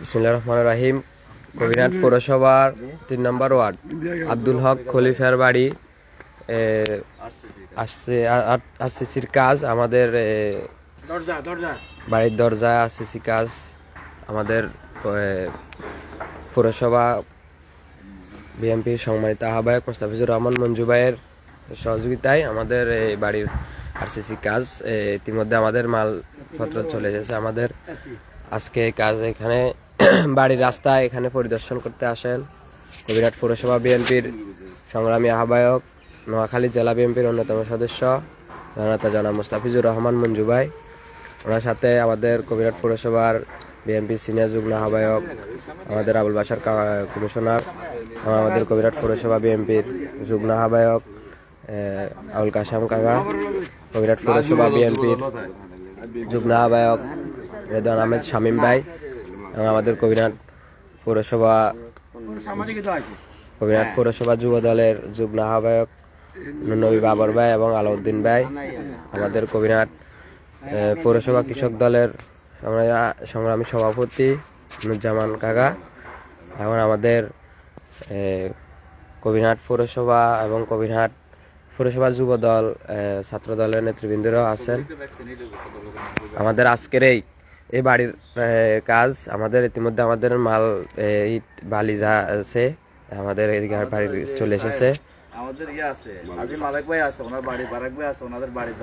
বিসমিল্লাহির রহমানির রহিম। কবিরহাট পৌরসভার ৩ নম্বর ওয়ার্ড আব্দুল হক খলিফার বাড়ি আরসিসির কাজ, আমাদের বাড়ির দরজা আরসিসি কাজ আমাদের পৌরসভা বিএনপির সম্মানিত আহ্বায়ক মোস্তাফিজুর রহমান মঞ্জু ভাইয়ের সহযোগিতায় আমাদের এই বাড়ির আরসিসি কাজ ইতিমধ্যে আমাদের মালপত্র চলে এসেছে। আমাদের আজকে কাজ এখানে বাড়ির রাস্তা এখানে পরিদর্শন করতে আসেন কবিরহাট পৌরসভা বিএনপির সংগ্রামী আহ্বায়ক, নোয়াখালী জেলা বিএনপির অন্যতম সদস্য জনাব মোস্তাফিজুর রহমান মঞ্জু ভাই। ওনার সাথে আমাদের কবিরহাট পৌরসভার বিএনপির সিনিয়র যুগ্ম আহ্বায়ক আমাদের আবুল বাশার কমিশনার, আমাদের কবিরহাট পৌরসভা বিএনপির যুগ্ম আহ্বায়ক আবুল কাশেম কাকা, কবিরহাট পৌরসভা বিএনপির যুগ্ম আহ্বায়ক রেদওয়ান আহমেদ শামীম ভাই, এবং আমাদের কবিরহাট পৌরসভা যুব দলের যুগ্ম আহ্বায়ক নবী বাবর ভাই এবং আলাউদ্দিন ভাই, আমাদের কবিরহাট পৌরসভা কৃষক দলের সংগ্রামী সভাপতি নুরজামান কাকা, এবং আমাদের কবিরহাট পৌরসভা এবং কবিরহাট পৌরসভা যুব দল ছাত্র দলের নেতৃবৃন্দরাও আছেন। আমাদের আজকের এই বাড়ির কাজ আমাদের ইতিমধ্যে আমাদের মাল ইট বালি যা আছে আমাদের এদিকে বাড়ি চলে এসেছে। আমাদের আছে আজি মালিক ভাই আছে, ওনার বাড়ি বারাক ভাই আছে, ওনাদের বাড়ির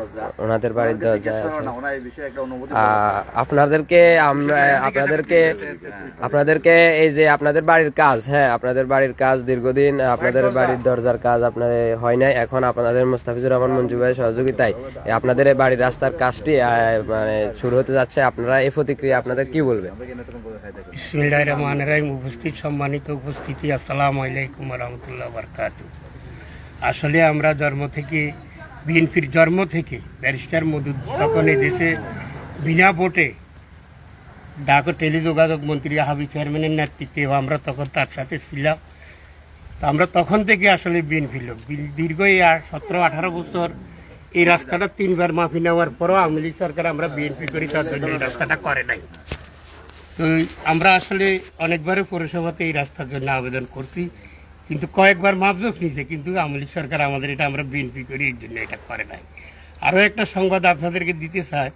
দরজা আছে। ওনার এই বিষয়ে একটা অনুমতি আপনাদেরকে এই যে আপনাদের বাড়ির কাজ, আপনাদের বাড়ির কাজ দীর্ঘদিন আপনাদের বাড়ির দরজার কাজ আপনাদের হয় নাই। এখন আপনাদের মোস্তাফিজুর রহমান মঞ্জু ভাইয়ের সহযোগিতায় আপনাদের এই বাড়ির রাস্তার কাজটি মানে শুরু হতে যাচ্ছে। আপনারা এই প্রতিক্রিয়া আপনাদের কি বলবেন? বিসমিল্লাহির রহমানির রহিম। সম্মানিত উপস্থিতি, আসসালামু আলাইকুম ওয়া রাহমাতুল্লাহি ওয়া বারাকাতুহু। আসলে আমরা বিএনপির জন্ম থেকে ব্যারিস্টার মওদুদ যখন এই দেশে বিনা ভোটে ডাক টেলিযোগাযোগ মন্ত্রী হাবি চেয়ারম্যানের নেতৃত্বে আমরা তখন তার সাথে ছিলাম। আমরা তখন থেকে আসলে বিএনপি লোক। দীর্ঘ এই 17-18 বছর এই রাস্তাটা 3বার মাফি নেওয়ার পরও আওয়ামী লীগ সরকার আমরা বিএনপি করি, তার জন্য এই রাস্তাটা করে নাই। তো আমরা আসলে অনেকবারই পৌরসভাতে এই রাস্তার জন্য আবেদন করছি, কিন্তু কয়েকবার মাপজোক নিয়েছে, কিন্তু আওয়ামী লীগ সরকার আমাদের এটা আমরা বিএনপি করি এই জন্য এটা করে নাই। আরও একটা সংবাদ আপনাদেরকে দিতে চাই,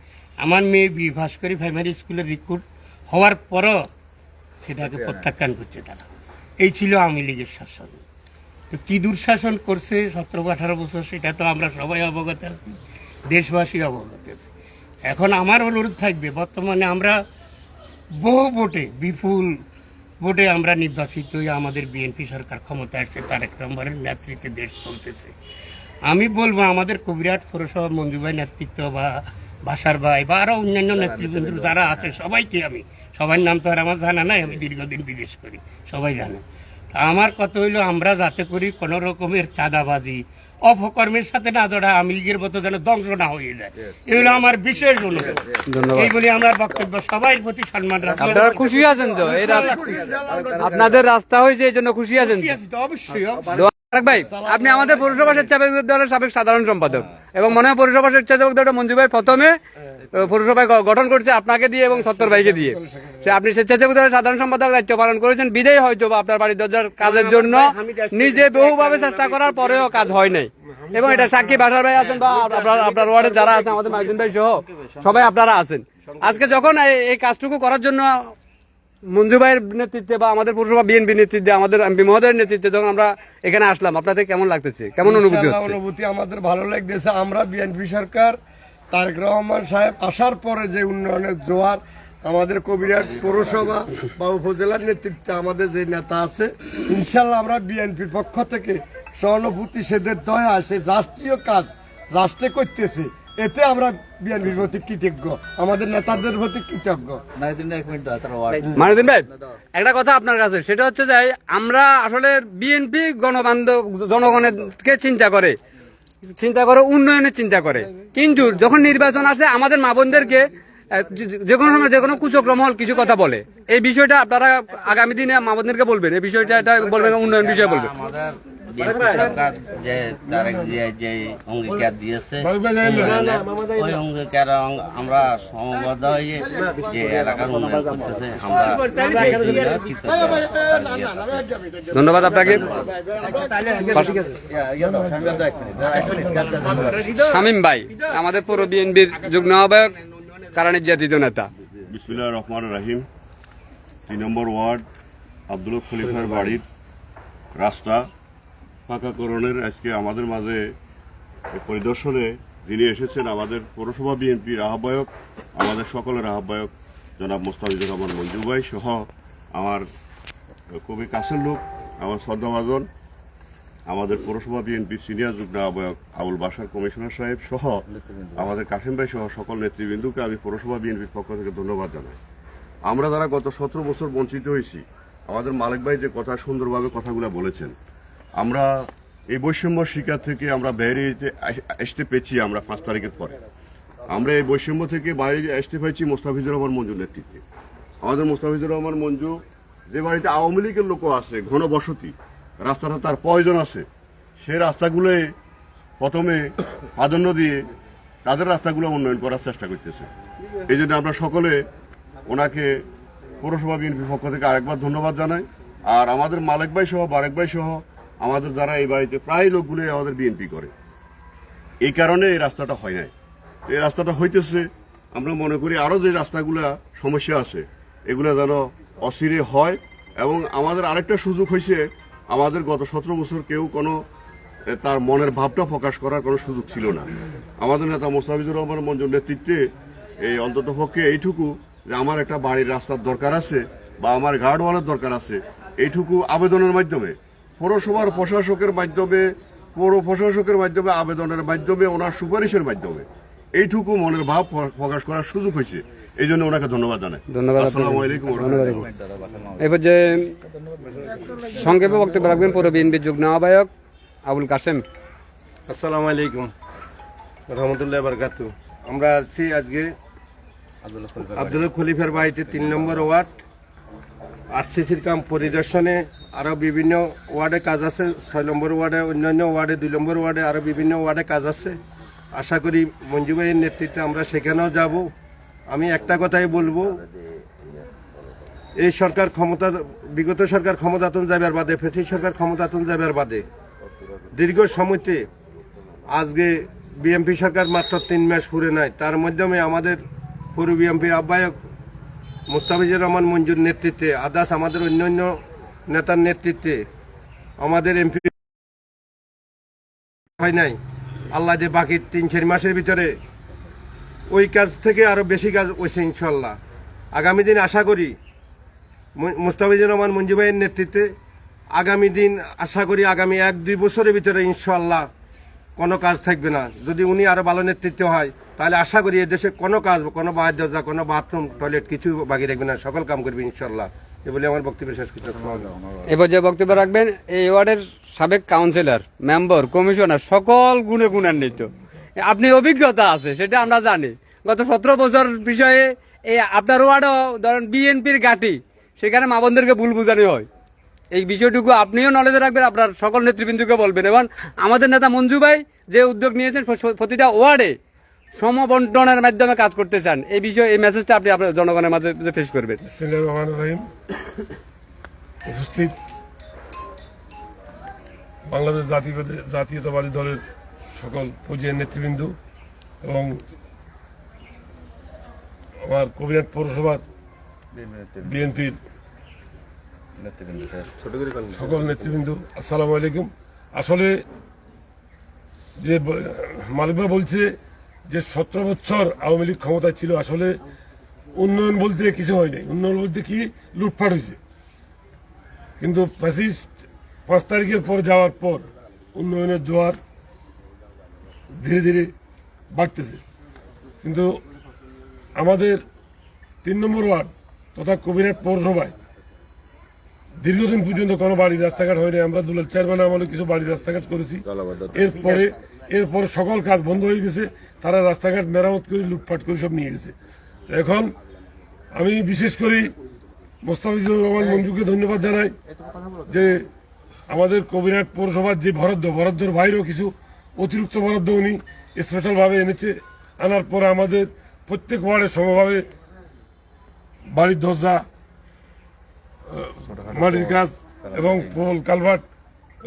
আমার মেয়ে বি ভাস্করী প্রাইমারি স্কুলের রিক্রুট হওয়ার পরও সেটাকে প্রত্যাখ্যান করছে তারা। এই ছিল আওয়ামী লীগের শাসন। তো কী দুঃশাসন করছে 17-18 বছর সেটা তো আমরা সবাই অবগত আছি, দেশবাসী অবগত আছে। এখন আমার অনুরোধ থাকবে, বর্তমানে আমরা বহু ভোটে বিপুল ভোটে আমরা নির্বাচিত হয়ে আমাদের বিএনপি সরকার ক্ষমতা আসছে, তারেক রহমানের নেতৃত্বে দেশ চলতেছে। আমি বলবো আমাদের কবিরহাট পৌরসভা মঞ্জু ভাই নেতৃত্ব বা বাসার ভাই বা আরও অন্যান্য নেতৃবৃন্দ যারা আছে সবাইকে, আমি সবার নাম তো আর আমার জানা নাই, আমি দীর্ঘদিন বিদেশ করি, সবাই জানে। আমার কথা হইলো আমরা যাতে করি কোনো রকমের চাঁদাবাজি অপকর্মের সাথে না জড়া, আওয়ামী লীগের মতো যেন ধ্বংস না হয়ে যায়, এগুলো আমার বিশেষ অনুরোধ। এই বলে আমার বক্তব্য, সবাই প্রতি সম্মান রাখি। আপনারা খুশি আছেন তো এই আপনাদের রাস্তা হয়েছে এই জন্য খুশি আছেন? অবশ্যই। ভাই, আপনি আমাদের পৌরসভা স্বেচ্ছাসেবক দলের সাবেক সাধারণ সম্পাদক, এবং মনে হয় পৌরসভা স্বেচ্ছাসেবক দলটা মঞ্জু ভাই প্রথমে পৌরসভায় গঠন করছে আপনাকে দিয়ে এবং সত্তর ভাইকে দিয়ে। আপনি স্বেচ্ছাসেবক দলের সাধারণ সম্পাদক দায়িত্ব পালন করেছেন বিদেয় হয়তো আপনার বাড়ির দরজার কাজের জন্য নিজে বহুভাবে চেষ্টা করার পরেও কাজ হয় নাই, এবং এটা সাক্ষী বাসার ভাই আছেন বা আপনার ওয়ার্ডে যারা আছেন, আমাদের মাইদিন ভাই সহ সবাই আপনারা আছেন। আজকে যখন এই কাজটুকু করার জন্য মঞ্জু ভাইয়ের নেতৃত্বে বা আমাদের পৌরসভা বিএনপি নেতৃত্বে আমাদের এমপি মহোদয়ের নেতৃত্বে যখন আমরা এখানে আসলাম, আপনাদের কেমন লাগতেছে, কেমন অনুভূতি হচ্ছে? অনুভূতি আমাদের ভালো লাগতেছে। আমরা বিএনপি সরকার তারেক রহমান সাহেব আসার পরে যে উন্নয়নের জোয়ার আমাদের কবিরহাট পৌরসভা বা উপজেলার নেতৃত্বে আমাদের যে নেতা আছে, ইনশাল্লাহ আমরা বিএনপির পক্ষ থেকে সহানুভূতি, সেদের দয়া আছে, রাষ্ট্রীয় কাজ রাষ্ট্রে করতেছে, এতে আমরা বিএনপির প্রতি কৃতজ্ঞ, আমাদের নেতাদের প্রতি কৃতজ্ঞ। মানিদিন ভাই, একটা কথা আপনার কাছে, সেটা হচ্ছে যে আমরা আসলে বিএনপি গণবান্ধব, জনগণকে চিন্তা করে উন্নয়নের চিন্তা করে, কিন্তু যখন নির্বাচন আসে আমাদের মা বোনদেরকে যে কোনো সময় যে কোনো কুচক্রম হল কিছু কথা বলে। এই বিষয়টা আপনারা আগামী দিনে মা বোনদেরকে বলবেন, এই বিষয়টা এটা বলবেন, উন্নয়ন বিষয়ে বলবেন। বিএনপি সরকার যে তারেক জিয়া যে অঙ্গীকার দিয়েছে ওই অঙ্গীকার আমরা সমবদ্ধ হয়ে যে এলাকার উন্নয়ন করতেছে আমরা এই জন্য কৃতজ্ঞ। ধন্যবাদ আপনাকে। শামীম ভাই আমাদের পৌর বিএনপির যুগ্ম আহ্বায়ক, কারণের জাতীয় নেতা। বিসমিল্লাহির রহমানির রহিম। 3 নম্বর ওয়ার্ড আব্দুল খলিফার বাড়ির রাস্তা পাকাকরণের আজকে আমাদের মাঝে পরিদর্শনে যিনি এসেছেন আমাদের পৌরসভা বিএনপির আহ্বায়ক, আমাদের সকলের আহ্বায়ক জনাব মোস্তাফিজুর রহমান মঞ্জু ভাই সহ আমার খুবই কাছের লোক আমার শ্রদ্ধাভাজন আমাদের পৌরসভা বিএনপির সিনিয়র যুগ্ম আহ্বায়ক আবুল বাশার কমিশনার সাহেব সহ আমাদের কাশিম ভাই সহ সকল নেতৃবৃন্দকে আমি পৌরসভা বিএনপির পক্ষ থেকে ধন্যবাদ জানাই। আমরা যারা গত 17 বছর বঞ্চিত হয়েছি, আমাদের মালিক ভাই যে কথা সুন্দরভাবে কথাগুলো বলেছেন, আমরা এই বৈষম্য শিকার থেকে আমরা বাইরে আসতে পেরেছি। আমরা 5 তারিখের পরে আমরা এই বৈষম্য থেকে বাইরে আসতে পেরেছি মোস্তাফিজুর রহমান মঞ্জুর নেতৃত্বে। আমাদের মোস্তাফিজুর রহমান মঞ্জু যে বাড়িতে আওয়ামী লীগের লোকও আছে, ঘনবসতি, রাস্তাটা তার প্রয়োজন আছে, সেই রাস্তাগুলো প্রথমে প্রাধান্য দিয়ে তাদের রাস্তাগুলো উন্নয়ন করার চেষ্টা করতেছে। এই জন্য আমরা সকলে ওনাকে পৌরসভা বিএনপির পক্ষ থেকে আরেকবার ধন্যবাদ জানাই। আর আমাদের মালিক ভাই সহ বারেক ভাই সহ আমাদের যারা এই বাড়িতে প্রায় লোকগুলো আমাদের বিএনপি করে, এই কারণে এই রাস্তাটা হয় নাই। এই রাস্তাটা হইতেছে, আমরা মনে করি আরও যে রাস্তাগুলা সমস্যা আছে এগুলো যেন অচিরে হয়। এবং আমাদের আরেকটা সুযোগ হয়েছে, আমাদের গত 17 বছর কেউ কোনো তার মনের ভাবটা প্রকাশ করার কোনো সুযোগ ছিল না। আমাদের নেতা মোস্তাফিজুর রহমান মঞ্জুর নেতৃত্বে এই অন্তত পক্ষে এইটুকু যে আমার একটা বাড়ির রাস্তার দরকার আছে বা আমার গার্ডওয়ালের দরকার আছে, এইটুকু আবেদনের মাধ্যমে পৌরসভার প্রশাসকের মাধ্যমে পৌর প্রশাসকের মাধ্যমে আবেদনের মাধ্যমে ওনার সুপারিশের মাধ্যমে এইটুকু মনের ভাব প্রকাশ করার সুযোগ হয়েছে। এই জন্য ওনাকে ধন্যবাদ জানাই। ধন্যবাদ। আসসালামু আলাইকুম। এবার যে সংক্ষেপে বক্তব্য রাখবেন পৌর বিএনপির যুগ্ম আহ্বায়ক আবুল কাশেম। আসসালামু আলাইকুম রহমতুল্লাহ বারকাতু। আমরা আছি আজকে আব্দুল খলিফার বাড়িতে 3 নম্বর ওয়ার্ড আরসিসির কাম পরিদর্শনে। আরও বিভিন্ন ওয়ার্ডে কাজ আছে, 6 নম্বর ওয়ার্ডে, অন্যান্য ওয়ার্ডে, 2 নম্বর ওয়ার্ডে আরও বিভিন্ন ওয়ার্ডে কাজ আছে। আশা করি মঞ্জু ভাইয়ের নেতৃত্বে আমরা সেখানেও যাব। আমি একটা কথাই বলবো, এই সরকার ক্ষমতা, বিগত সরকার ক্ষমতাতন যাবার বাদে, ফেসি সরকার ক্ষমতাতন যাবার বাদে দীর্ঘ সময়তে আজকে বিএনপি সরকার মাত্র 3 মাস পুরে নাই, তার মাধ্যমে আমাদের পৌর বিএনপির আহ্বায়ক মোস্তাফিজুর রহমান মঞ্জুর নেতৃত্বে, আদাস আমাদের অন্যান্য নেতার নেতৃত্বে আমাদের এমপি হয় নাই। আল্লাহ যে বাকি 3-4 মাসের ভিতরে ওই কাজ থেকে আরো বেশি কাজ হয়েছে ইনশাল্লাহ। আগামী দিন আশা করি মোস্তাফিজুর রহমান মঞ্জু ভাইয়ের নেতৃত্বে আগামী দিন আশা করি আগামী 1-2 বছরের ভিতরে ইনশাল্লাহ কোনো কাজ থাকবে না। যদি উনি আরো ভালো নেতৃত্ব হয় তাহলে আশা করি এদেশে কোনো কাজ, কোনো বাদ দরজা, কোনো বাথরুম, টয়লেট কিছু বাকি রাখবে না, সকল কাম করবে ইনশাল্লাহ। এ বলে আমার বক্তব্য শেষ করতে। এবার যে বক্তব্য রাখবেন এই ওয়ার্ডের সাবেক কাউন্সিলর, মেম্বার, কমিশনার, সকল গুণে গুণান্বিত, আপনি অভিজ্ঞতা আছে সেটা আমরা জানি। গত 17 বছর বিষয়ে এই আপনার ওয়ার্ডও ধরেন বিএনপির ঘাঁটি, সেখানে মা বোনদেরকে ভুল বুঝানো হয়। এই বিষয়টুকু আপনিও নলেজে রাখবেন, আপনার সকল নেতৃবৃন্দকে বলবেন। এবং আমাদের নেতা মঞ্জু ভাই যে উদ্যোগ নিয়েছেন প্রতিটা ওয়ার্ডে সমবন্টনের মাধ্যমে কাজ করতে চান, এই বিষয়ে এই মেসেজটা আপনি আপনার জনগণের মাঝে পেশ করবেন। বিসমিল্লাহির রহমানির রহিম। উপস্থিত বাংলাদেশ জাতীয়তাবাদী দলের সকল পর্যায়ের নেতৃবৃন্দ এবং আমার কবিরাট পৌরসভার বিএনপির সকল নেতৃবৃন্দ, আসসালামু আলাইকুম। আসলে যে মালিকবা বলছে যে 17 বছর আওয়ামী লীগ ক্ষমতায় ছিল, আসলে উন্নয়ন বলতে কিছু হয়নি। উন্নয়ন বলতে কি, লুটপাট হয়েছে। কিন্তু 5 তারিখের পর যাওয়ার পর উন্নয়নের জোয়ার ধীরে ধীরে বাড়তেছে। কিন্তু আমাদের 3 নম্বর ওয়ার্ড তথা কবিরাট পৌরসভায় দীর্ঘদিন পর্যন্ত কোনো বাড়ির রাস্তাঘাট হয়নি। আমরা দুলাল চেয়ারম্যান আমলে কিছু বাড়ির রাস্তাঘাট করেছি, এরপরে সকল কাজ বন্ধ হয়ে গেছে। তারা রাস্তাঘাট মেরামত করে লুটপাট করে সব নিয়ে গেছে। এখন আমি বিশেষ করে মোস্তাফিজুর রহমান মঞ্জুকে ধন্যবাদ জানাই যে আমাদের কবিরহাট পৌরসভার যে বরাদ্দর বাইরেও কিছু অতিরিক্ত বরাদ্দ উনি স্পেশালভাবে এনেছে। আনার পরে আমাদের প্রত্যেক ওয়ার্ডে সমভাবে বাড়ির দরজা, মাটির কাজ এবং পোল কালভার্ট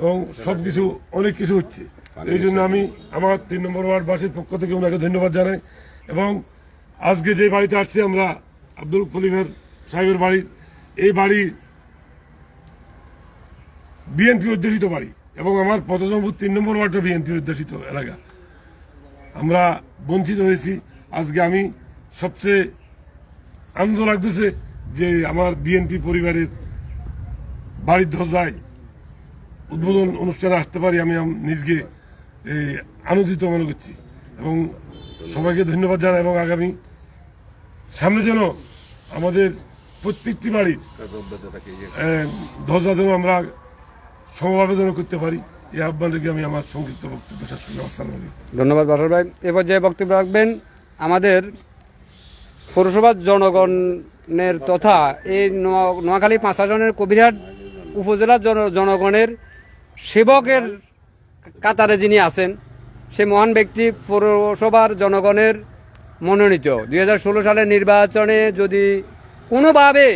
এবং সবকিছু অনেক কিছু হচ্ছে। এই জন্য আমি আমার 3 নম্বর ওয়ার্ডবাসীর পক্ষ থেকে ওনাকে ধন্যবাদ জানাই। এবং আজকে যে বাড়িতে আসছি আমরা আব্দুল খলিফার সাহেবের বাড়ি, এই বাড়ি বিএনপি অধ্যুষিত বাড়ি এবং আমার পদজমপুর 3 নম্বর ওয়ার্ডটা বিএনপি অধ্যুষিত এলাকা। আমরা বঞ্চিত হয়েছি। আজকে আমি সবচেয়ে আনন্দ লাগতেছে যে আমার বিএনপি পরিবারের বাড়ির দরজায় উদ্বোধন অনুষ্ঠানে আসতে পারি। আমি নিজকে আনন্দিত মনে করছি এবং সবাইকে ধন্যবাদ জানাই। এবং আগামী সামনে যেন আমাদের প্রত্যেকটি বাড়ির দরজা যেন আমরা সমভাবে যেন করতে পারি, এই আহ্বান রেখে আমি আমার সংক্ষিপ্ত বক্তব্য শেষ করলাম। আসসালামু আলাইকুম। ধন্যবাদ বাসর ভাই। এ পর্যায়ে বক্তব্য রাখবেন আমাদের পৌরসভার জনগণের তথা এই নোয়াখালী 5 আসনের কবিরহাট উপজেলার জনগণের সেবকের কাতারে যিনি আছেন, সে মহান ব্যক্তি পৌরসভার জনগণের মনোনীত। 2016 সালের নির্বাচনে যদি কোনোভাবে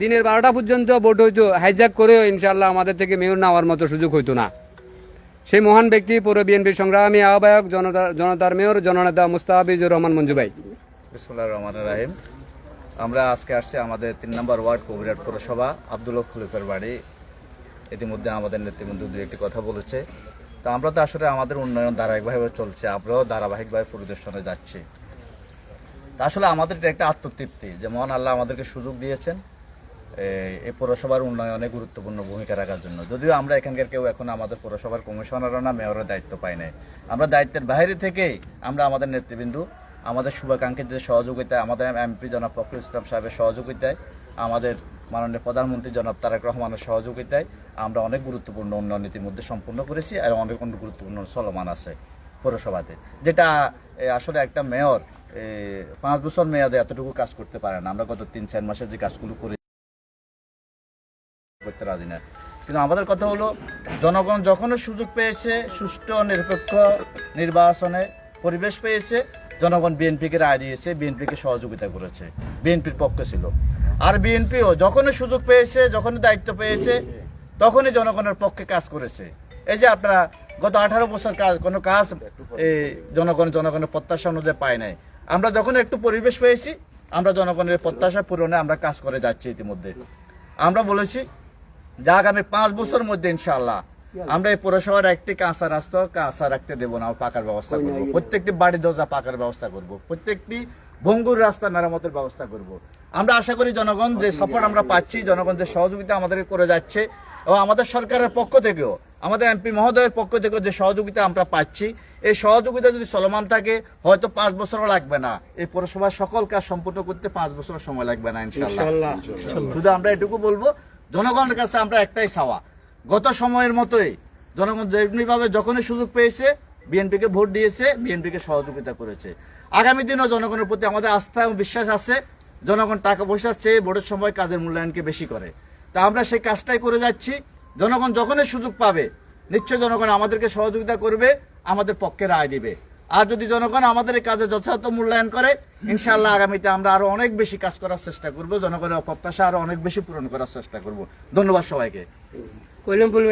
দিনের 12টা পর্যন্ত ভোট হইতো, হাইজ্যাক করেও ইনশাল্লাহ আমাদের থেকে মেয়র নেওয়ার মতো সুযোগ হইতো না। সেই মহান ব্যক্তি পৌর বিএনপির সংগ্রামী আহ্বায়ক জনতার মেয়র জননেতা মুস্তাফিজুর রহমান মঞ্জু ভাই। বিসমিল্লাহির রহমানির রহিম। আমরা আজকে আসছি আমাদের 3 নম্বর ওয়ার্ড কবিরহাট পৌরসভা আব্দুল খলিফার বাড়ি। ইতিমধ্যে আমাদের নেতৃবৃন্দ 2-1টি কথা বলেছে। তো আমরা তো আসলে আমাদের উন্নয়ন ধারাবাহিকভাবে চলছে, আমরাও ধারাবাহিকভাবে পরিদর্শনে যাচ্ছি। তা আসলে আমাদের এটা একটা আত্মতৃপ্তি যে মহান আল্লাহ আমাদেরকে সুযোগ দিয়েছেন এই পৌরসভার উন্নয়নে গুরুত্বপূর্ণ ভূমিকা রাখার জন্য। যদিও আমরা এখানকার কেউ এখন আমাদের পৌরসভার কমিশনারও না, মেয়রের দায়িত্ব পাই নাই। আমরা দায়িত্বের বাইরে থেকেই আমরা আমাদের নেতৃবৃন্দ, আমাদের শুভাকাঙ্ক্ষীদের সহযোগিতায়, আমাদের এমপি জনাব ফখরুল ইসলাম সাহেবের সহযোগিতায়, আমাদের মাননীয় প্রধানমন্ত্রী জনাব তারেক রহমানের সহযোগিতায় আমরা অনেক গুরুত্বপূর্ণ উন্নয়ন নীতির মধ্যে সম্পূর্ণ করেছি। আর অনেক গুরুত্বপূর্ণ চলমান আছে পৌরসভাতে, যেটা আসলে একটা মেয়র 5 বছর মেয়াদে এতটুকু কাজ করতে পারে না। আমরা গত 3-4 মাসে যে কাজগুলো করতে রাজি না। কিন্তু আমাদের কথা হলো জনগণ যখনই সুযোগ পেয়েছে, সুষ্ঠু নিরপেক্ষ নির্বাচনে পরিবেশ পেয়েছে, জনগণ বিএনপিকে রায় দিয়েছে, বিএনপিকে সহযোগিতা করেছে, বিএনপির পক্ষে ছিল। আর বিএনপিও যখনই সুযোগ পেয়েছে, যখনই দায়িত্ব পেয়েছে, তখনই জনগণের পক্ষে কাজ করেছে। এই যে আপনারা গত 18 বছর কোনো কাজ জনগণের প্রত্যাশা অনুযায়ী পায় নাই। আমরা যখন একটু পরিবেশ পেয়েছি, আমরা জনগণের প্রত্যাশা পূরণে আমরা কাজ করে যাচ্ছি। ইতিমধ্যে আমরা বলেছি যে আগামী 5 বছরের মধ্যে ইনশাআল্লাহ আমরা এই পৌরসভার একটি কাঁচা রাস্তা কাঁচা রাখতে দেবো না, পাকার ব্যবস্থা করবো। প্রত্যেকটি বাড়ি দরজা পাকার ব্যবস্থা করব, প্রত্যেকটি ভঙ্গুর রাস্তা মেরামতের ব্যবস্থা করব। আমরা আশা করি জনগণ যে সাপোর্ট আমরা পাচ্ছি, জনগণ যে সহযোগিতা আমাদেরকে করে যাচ্ছে এবং আমাদের সরকারের পক্ষ থেকেও, আমাদের এমপি মহোদয়ের পক্ষ থেকেও যে সহযোগিতা আমরা পাচ্ছি, এই সহযোগিতা যদি চলমান থাকে হয়তো 5 বছরও লাগবে না। এই পৌরসভার সকল কাজ সম্পূর্ণ করতে 5 বছর সময় লাগবে না ইনশাআল্লাহ। শুধু আমরা এটুকু বলবো, জনগণের কাছে আমরা একটাই চাওয়া, গত সময়ের মতোই জনগণ যেমনিভাবে যখনই সুযোগ পেয়েছে বিএনপিকে ভোট দিয়েছে, বিএনপিকে সহযোগিতা করেছে। আগামী দিনও জনগণের প্রতি আমাদের আস্থা এবং বিশ্বাস আছে। জনগণ টাকা পয়সার চেয়ে ভোটের সময় কাজের মূল্যায়নকে বেশি করে। তা আমরা সেই কাজটাই করে যাচ্ছি। জনগণ যখনই সুযোগ পাবে নিশ্চয় জনগণ আমাদেরকে সহযোগিতা করবে, আমাদের পক্ষে রায় দিবে। আর যদি জনগণ আমাদের এই কাজে যথাযথ মূল্যায়ন করে, ইনশাআল্লাহ আগামীতে আমরা আরো অনেক বেশি কাজ করার চেষ্টা করব, জনগণের প্রত্যাশা আরো অনেক বেশি পূরণ করার চেষ্টা করব। ধন্যবাদ সবাইকে। বলুন